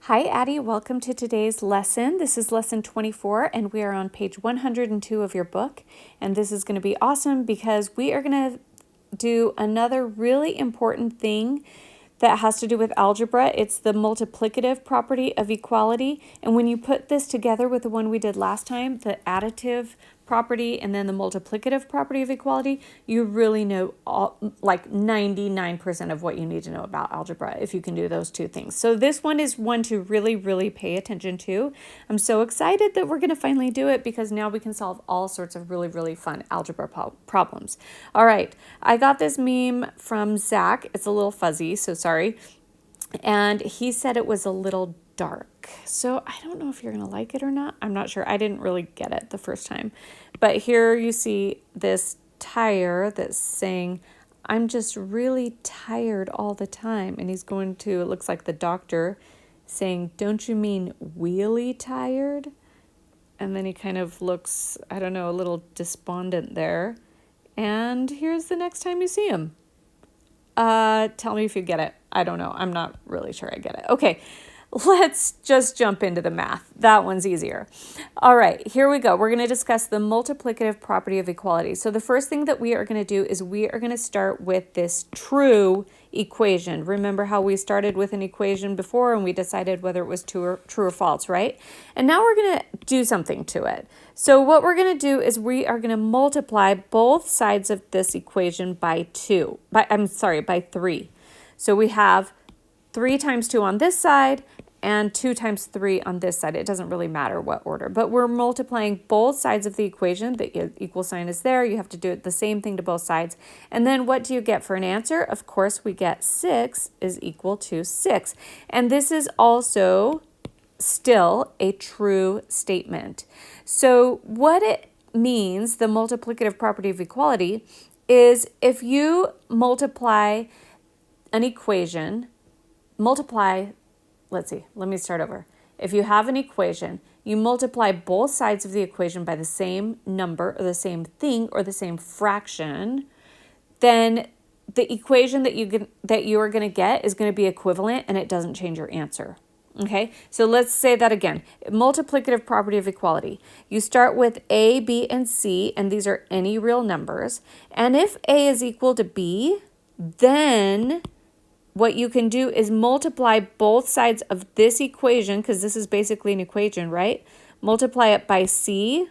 Hi Addie, welcome to today's lesson. This is lesson 24 and we are on page 102 of your book. And this is going to be awesome because we are going to do another really important thing that has to do with algebra. It's the multiplicative property of equality. And when you put this together with the one we did last time, the additive property and then the multiplicative property of equality, you really know like 99% of what you need to know about algebra if you can do those two things. So this one is one to really pay attention to. I'm so excited that we're going to finally do it because now we can solve all sorts of really fun algebra problems. All right, I got this meme from Zach. It's a little fuzzy, so sorry. And he said it was a little dark. So I don't know if you're going to like it or not. I'm not sure. I didn't really get it the first time. But here you see this tire that's saying, I'm just really tired all the time. And he's going to, it looks like the doctor saying, don't you mean wheelie tired? And then he kind of looks, I don't know, a little despondent there. And here's the next time you see him. Tell me if you get it. I don't know. I'm not really sure I get it. Okay, let's just jump into the math. That one's easier. All right, here we go. We're going to discuss the multiplicative property of equality. So the first thing that we are going to do is we are going to start with this true equation. Remember how we started with an equation before and we decided whether it was true or false, right? And now we're going to do something to it. So what we're going to do is we are going to multiply both sides of this equation by 3. So we have 3 times 2 on this side and 2 times 3 on this side. It doesn't really matter what order, but we're multiplying both sides of the equation. The equal sign is there. You have to do it the same thing to both sides. And then what do you get for an answer? Of course, we get 6 is equal to 6. And this is also still a true statement. So what it means, the multiplicative property of equality, is if you multiply an equation, let's see, let me start over. If you have an equation, you multiply both sides of the equation by the same number or the same thing or the same fraction, then the equation that you are going to get is going to be equivalent and it doesn't change your answer. Okay, so let's say that again. Multiplicative property of equality. You start with A, B, and C, and these are any real numbers. And if A is equal to B, then what you can do is multiply both sides of this equation, because this is basically an equation, right? Multiply it by C,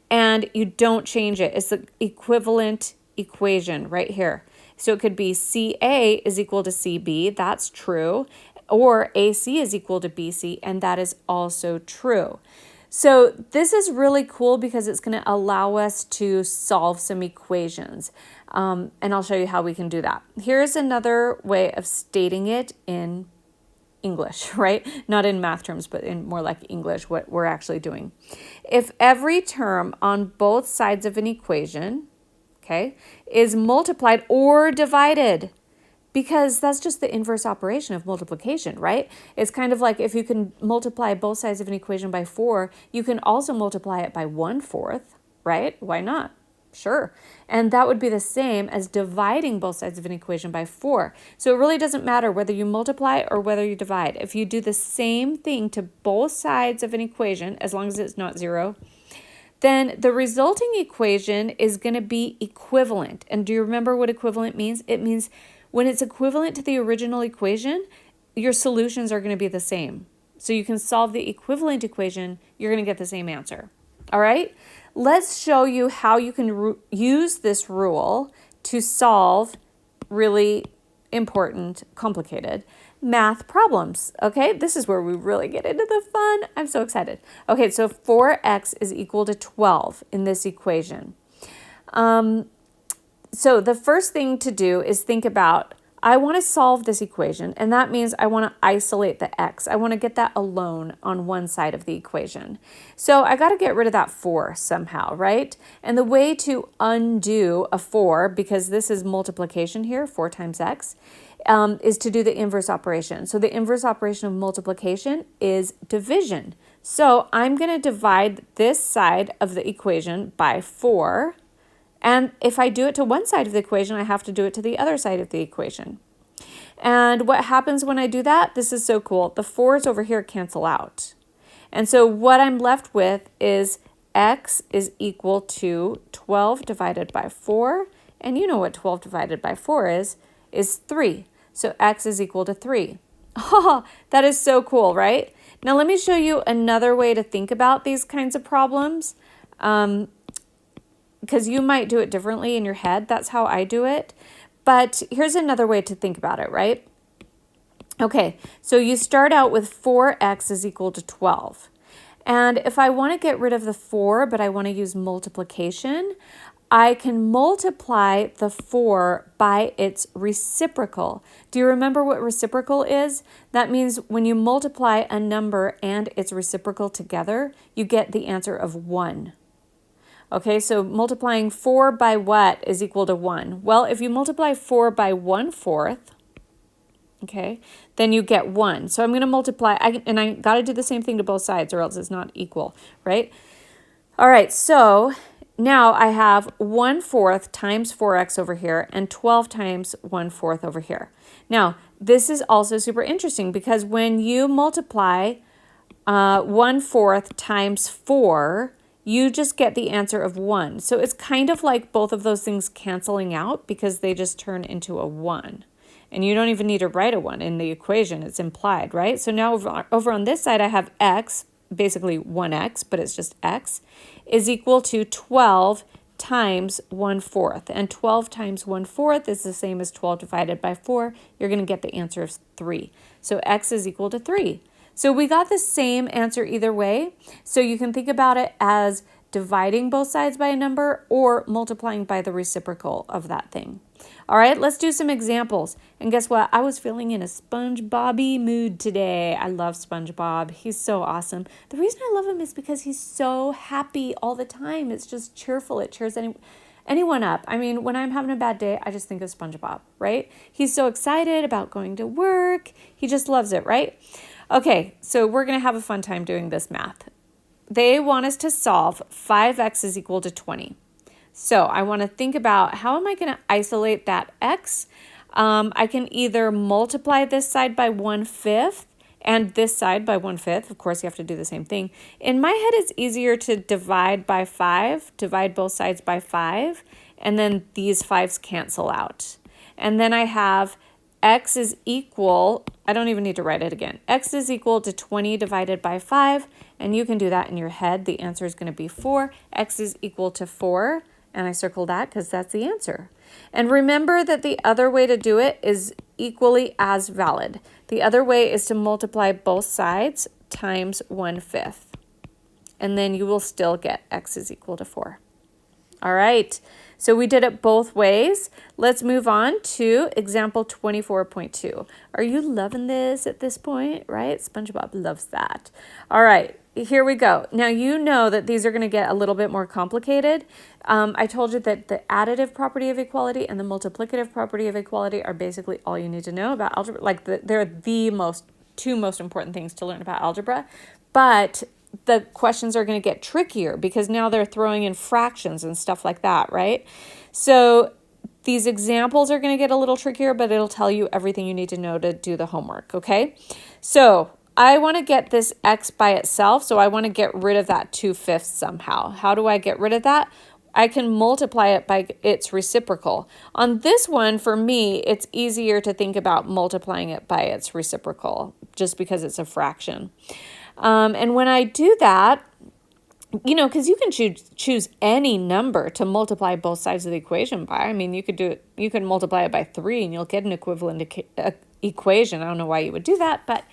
and you don't change it. It's the equivalent equation right here. So it could be CA is equal to CB, that's true, or AC is equal to BC, and that is also true. So this is really cool because it's going to allow us to solve some equations. And I'll show you how we can do that. Here's another way of stating it in English, right? Not in math terms, but in more like English, what we're actually doing. If every term on both sides of an equation, okay, is multiplied or divided, because that's just the inverse operation of multiplication, right? It's kind of like if you can multiply both sides of an equation by 4, you can also multiply it by 1/4, right? Why not? Sure. And that would be the same as dividing both sides of an equation by 4. So it really doesn't matter whether you multiply or whether you divide. If you do the same thing to both sides of an equation, as long as it's not 0, then the resulting equation is going to be equivalent. And do you remember what equivalent means? It means when it's equivalent to the original equation, your solutions are going to be the same. So you can solve the equivalent equation, you're going to get the same answer. All right? Let's show you how you can use this rule to solve really important, complicated math problems. Okay? This is where we really get into the fun. I'm so excited. Okay, so 4x is equal to 12 in this equation. So the first thing to do is think about, I want to solve this equation, and that means I want to isolate the x. I want to get that alone on one side of the equation. So I got to get rid of that 4 somehow, right? And the way to undo a 4, because this is multiplication here, 4 times x, is to do the inverse operation. So the inverse operation of multiplication is division. So I'm going to divide this side of the equation by 4. And if I do it to one side of the equation, I have to do it to the other side of the equation. And what happens when I do that? This is so cool. The 4's over here cancel out. And so what I'm left with is x is equal to 12 divided by 4. And you know what 12 divided by 4 is 3. So x is equal to 3. Oh, that is so cool, right? Now let me show you another way to think about these kinds of problems, because you might do it differently in your head. That's how I do it. But here's another way to think about it, right? Okay, so you start out with 4x is equal to 12. And if I want to get rid of the 4, but I want to use multiplication, I can multiply the 4 by its reciprocal. Do you remember what reciprocal is? That means when you multiply a number and its reciprocal together, you get the answer of 1. Okay, so multiplying 4 by what is equal to 1? Well, if you multiply 4 by 1/4, okay, then you get 1. So I'm going to multiply, and I got to do the same thing to both sides or else it's not equal, right? All right, so now I have 1/4 times 4x over here and 12 times 1/4 over here. Now, this is also super interesting because when you multiply 1/4 times 4, you just get the answer of 1. So it's kind of like both of those things canceling out because they just turn into a 1. And you don't even need to write a 1 in the equation. It's implied, right? So now over on this side, I have x, basically 1x, but it's just x, is equal to 12 times 1/4. And 12 times 1/4 is the same as 12 divided by 4. You're going to get the answer of 3. So x is equal to 3. So we got the same answer either way. So you can think about it as dividing both sides by a number or multiplying by the reciprocal of that thing. All right, let's do some examples. And guess what? I was feeling in a SpongeBob-y mood today. I love SpongeBob. He's so awesome. The reason I love him is because he's so happy all the time. It's just cheerful. It cheers anyone up. I mean, when I'm having a bad day, I just think of SpongeBob, right? He's so excited about going to work. He just loves it, right? Okay, so we're going to have a fun time doing this math. They want us to solve 5x is equal to 20. So I want to think about how am I going to isolate that x? I can either multiply this side by 1/5 and this side by 1/5. Of course, you have to do the same thing. In my head, it's easier to divide by 5, divide both sides by 5, and then these 5's cancel out. And then I have x is equal, I don't even need to write it again. X is equal to 20 divided by 5, and you can do that in your head. The answer is going to be 4. X is equal to 4, and I circle that because that's the answer. And remember that the other way to do it is equally as valid. The other way is to multiply both sides times 1/5, and then you will still get x is equal to 4. All right, so we did it both ways. Let's move on to example 24.2. Are you loving this at this point, right? SpongeBob loves that. All right, here we go. Now you know that these are going to get a little bit more complicated. I told you that the additive property of equality and the multiplicative property of equality are basically all you need to know about algebra. Like they're the two most important things to learn about algebra. But the questions are going to get trickier because now they're throwing in fractions and stuff like that, right? So these examples are going to get a little trickier, but it'll tell you everything you need to know to do the homework, okay? So I want to get this x by itself, so I want to get rid of that 2/5 somehow. How do I get rid of that? I can multiply it by its reciprocal. On this one, for me, it's easier to think about multiplying it by its reciprocal just because it's a fraction. And when I do that, you know, because you can choose any number to multiply both sides of the equation by. I mean, you could multiply it by 3 and you'll get an equivalent equation. I don't know why you would do that, but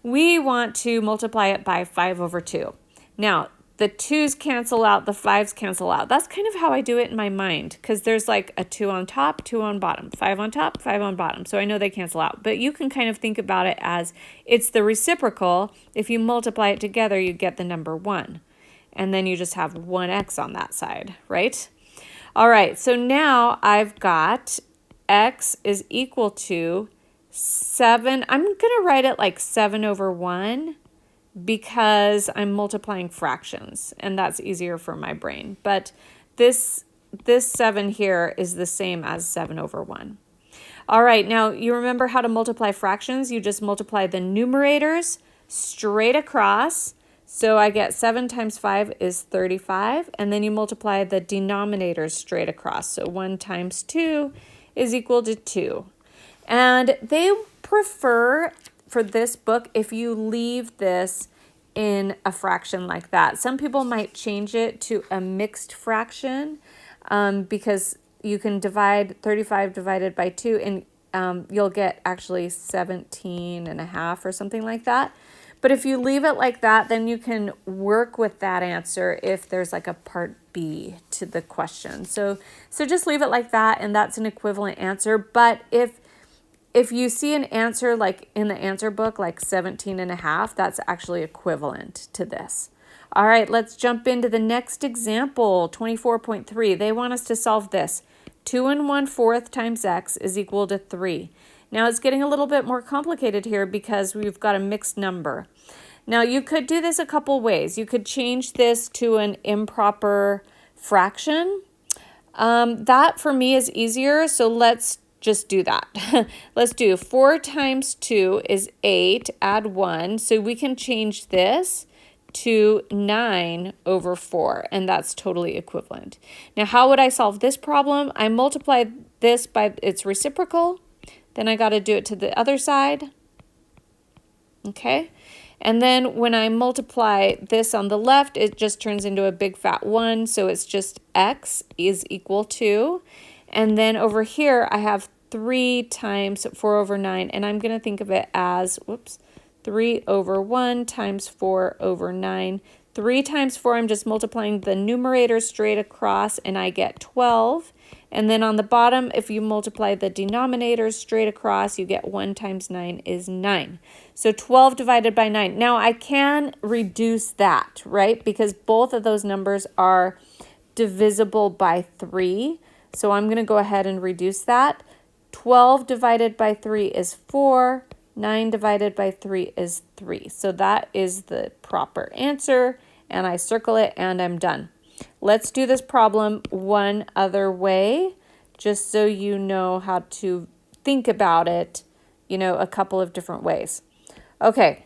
we want to multiply it by 5/2. Now, the 2's cancel out, the 5's cancel out. That's kind of how I do it in my mind because there's like a 2 on top, 2 on bottom, 5 on top, 5 on bottom. So I know they cancel out. But you can kind of think about it as it's the reciprocal. If you multiply it together, you get the number 1. And then you just have 1x on that side, right? All right, so now I've got x is equal to 7. I'm going to write it like 7/1. Because I'm multiplying fractions, and that's easier for my brain. But this 7 here is the same as 7/1. All right, now you remember how to multiply fractions. You just multiply the numerators straight across. So I get 7 times 5 is 35. And then you multiply the denominators straight across. So 1 times 2 is equal to 2. And they prefer for this book if you leave this in a fraction like that. Some people might change it to a mixed fraction because you can divide 35 divided by 2 and you'll get actually 17 and a half or something like that. But if you leave it like that, then you can work with that answer if there's like a part B to the question. So just leave it like that, and that's an equivalent answer. But if you see an answer like in the answer book, like 17 and a half, that's actually equivalent to this. All right, let's jump into the next example, 24.3. They want us to solve this. 2 1/4 times x is equal to 3. Now it's getting a little bit more complicated here because we've got a mixed number. Now you could do this a couple ways. You could change this to an improper fraction. That for me is easier, so let's just do that. Let's do 4 times 2 is 8, add 1. So we can change this to 9 over 4, and that's totally equivalent. Now, how would I solve this problem? I multiply this by its reciprocal. Then I got to do it to the other side. Okay? And then when I multiply this on the left, it just turns into a big fat 1. So it's just x is equal to. And then over here, I have 3 times 4 over 9. And I'm going to think of it as, 3 over 1 times 4 over 9. 3 times 4, I'm just multiplying the numerator straight across, and I get 12. And then on the bottom, if you multiply the denominators straight across, you get 1 times 9 is 9. So 12 divided by 9. Now, I can reduce that, right? Because both of those numbers are divisible by 3. So I'm going to go ahead and reduce that. 12 divided by 3 is 4. 9 divided by 3 is 3. So that is the proper answer, and I circle it, and I'm done. Let's do this problem one other way, just so you know how to think about it, a couple of different ways. Okay,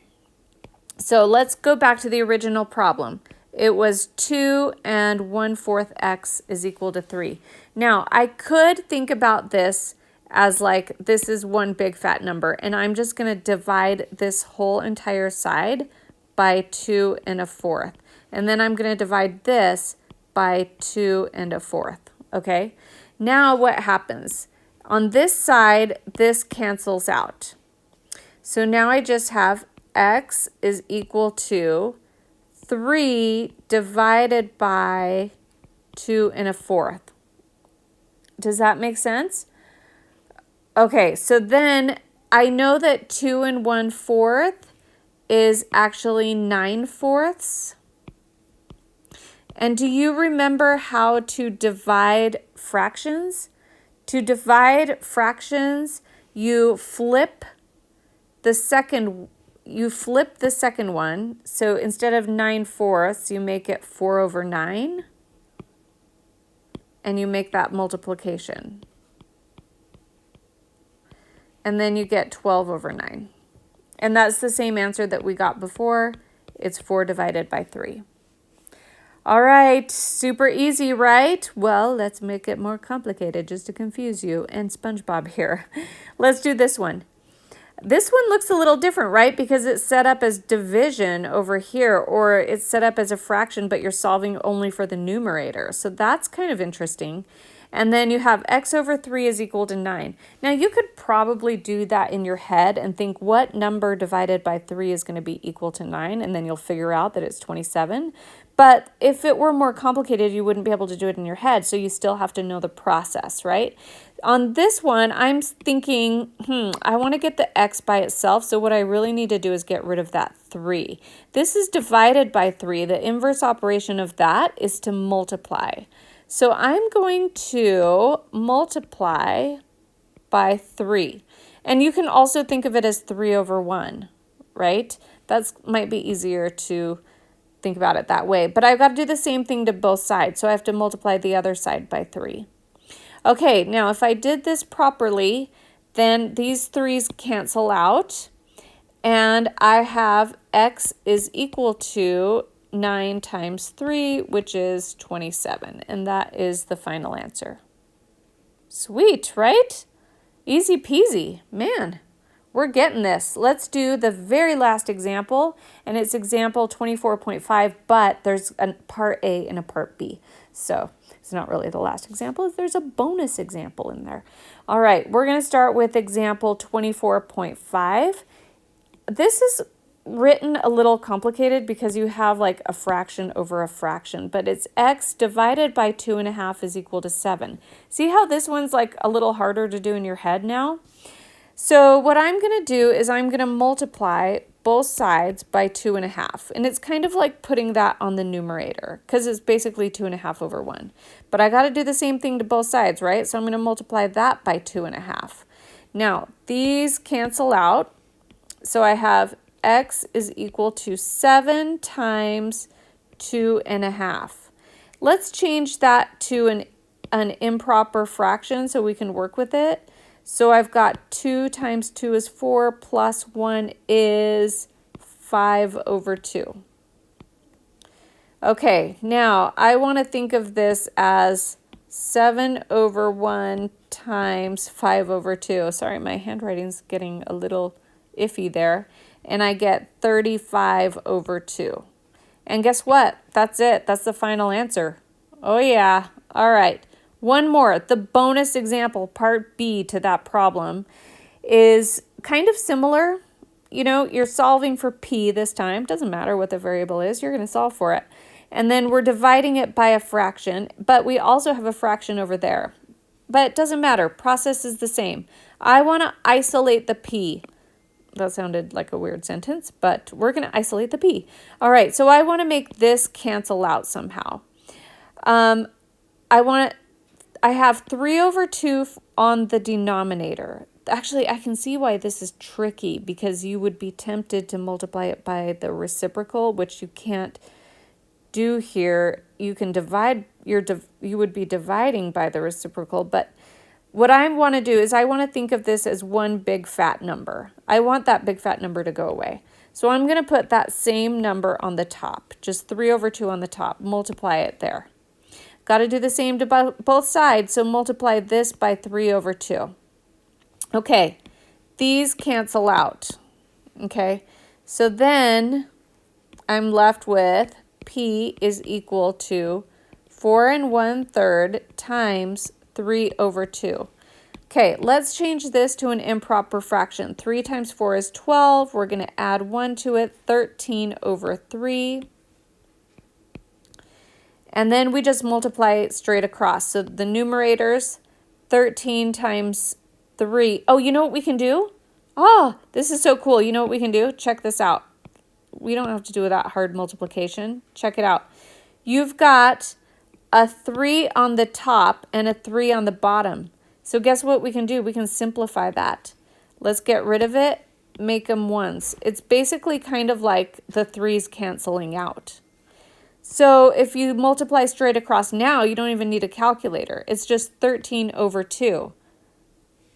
so let's go back to the original problem. It was 2 1/4 x is equal to 3. Now, I could think about this as like this is one big fat number, and I'm just going to divide this whole entire side by 2 1/4. And then I'm going to divide this by 2 1/4. Okay? Now what happens? On this side, this cancels out. So now I just have x is equal to 3 divided by 2 1/4. Does that make sense? Okay, so then I know that 2 1/4 is actually 9/4. And do you remember how to divide fractions? To divide fractions, you flip the second one. So instead of 9/4, you make it 4 over 9. And you make that multiplication. And then you get 12 over 9. And that's the same answer that we got before. It's 4 divided by 3. All right, super easy, right? Well, let's make it more complicated just to confuse you and SpongeBob here. Let's do this one. This one looks a little different, right? Because it's set up as division over here, or it's set up as a fraction, but you're solving only for the numerator. So that's kind of interesting. And then you have x over 3 is equal to 9. Now, you could probably do that in your head and think what number divided by 3 is going to be equal to 9, and then you'll figure out that it's 27. But if it were more complicated, you wouldn't be able to do it in your head, so you still have to know the process, right? On this one, I'm thinking, I want to get the x by itself, so what I really need to do is get rid of that 3. This is divided by 3. The inverse operation of that is to multiply. So I'm going to multiply by 3. And you can also think of it as 3 over 1, right? That might be easier to think about it that way. But I've got to do the same thing to both sides. So I have to multiply the other side by 3. Okay, now if I did this properly, Then these 3's cancel out, and I have x is equal to 9 times 3, which is 27, and that is the final answer. Sweet, right? Easy peasy. Man, we're getting this. Let's do the very last example, and it's example 24.5, but there's a part A and a part B. So it's not really the last example. There's a bonus example in there. All right, we're going to start with example 24.5. This is written a little complicated because you have like a fraction over a fraction, but it's x divided by 2.5 is equal to 7. See how this one's like a little harder to do in your head now? So what I'm going to do is I'm going to multiply both sides by 2.5. And it's kind of like putting that on the numerator because it's basically 2.5 over 1. But I got to do the same thing to both sides, right? So I'm going to multiply that by 2.5. Now, these cancel out. So I have x is equal to 7 times 2.5. Let's change that to an improper fraction so we can work with it. So I've got 2 times 2 is 4 plus 1 is 5 over 2. Okay, now I want to think of this as 7 over 1 times 5 over 2. Sorry, my handwriting's getting a little iffy there. And I get 35 over 2. And guess what? That's it. That's the final answer. Oh yeah. All right. One more. The bonus example, part B to that problem, is kind of similar. You know, you're solving for p this time. Doesn't matter what the variable is. You're going to solve for it. And then we're dividing it by a fraction, but we also have a fraction over there. But it doesn't matter. Process is the same. I want to isolate the p. That sounded like a weird sentence, but we're going to isolate the p. All right, so I want to make this cancel out somehow. I have 3 over 2 on the denominator. Actually, I can see why this is tricky because you would be tempted to multiply it by the reciprocal, which you can't do here. You can divide you would be dividing by the reciprocal, but what I want to do is I want to think of this as one big fat number. I want that big fat number to go away. So I'm going to put that same number on the top, just 3 over 2 on the top, multiply it there. Got to do the same to both sides, so multiply this by 3 over 2. Okay, these cancel out. Okay, so then I'm left with p is equal to 4 1/3 times 3 over 2. Okay, let's change this to an improper fraction. 3 times 4 is 12. We're going to add 1 to it, 13 over 3. And then we just multiply it straight across. So the numerator's 13 times 3. Oh, you know what we can do? Oh, this is so cool. You know what we can do? Check this out. We don't have to do that hard multiplication. Check it out. You've got a 3 on the top and a 3 on the bottom. So guess what we can do? We can simplify that. Let's get rid of it, make them ones. It's basically kind of like the 3's canceling out. So if you multiply straight across now, you don't even need a calculator. It's just 13 over 2.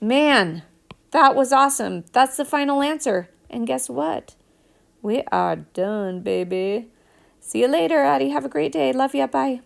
Man, that was awesome. That's the final answer. And guess what? We are done, baby. See you later, Addie. Have a great day. Love ya. Bye.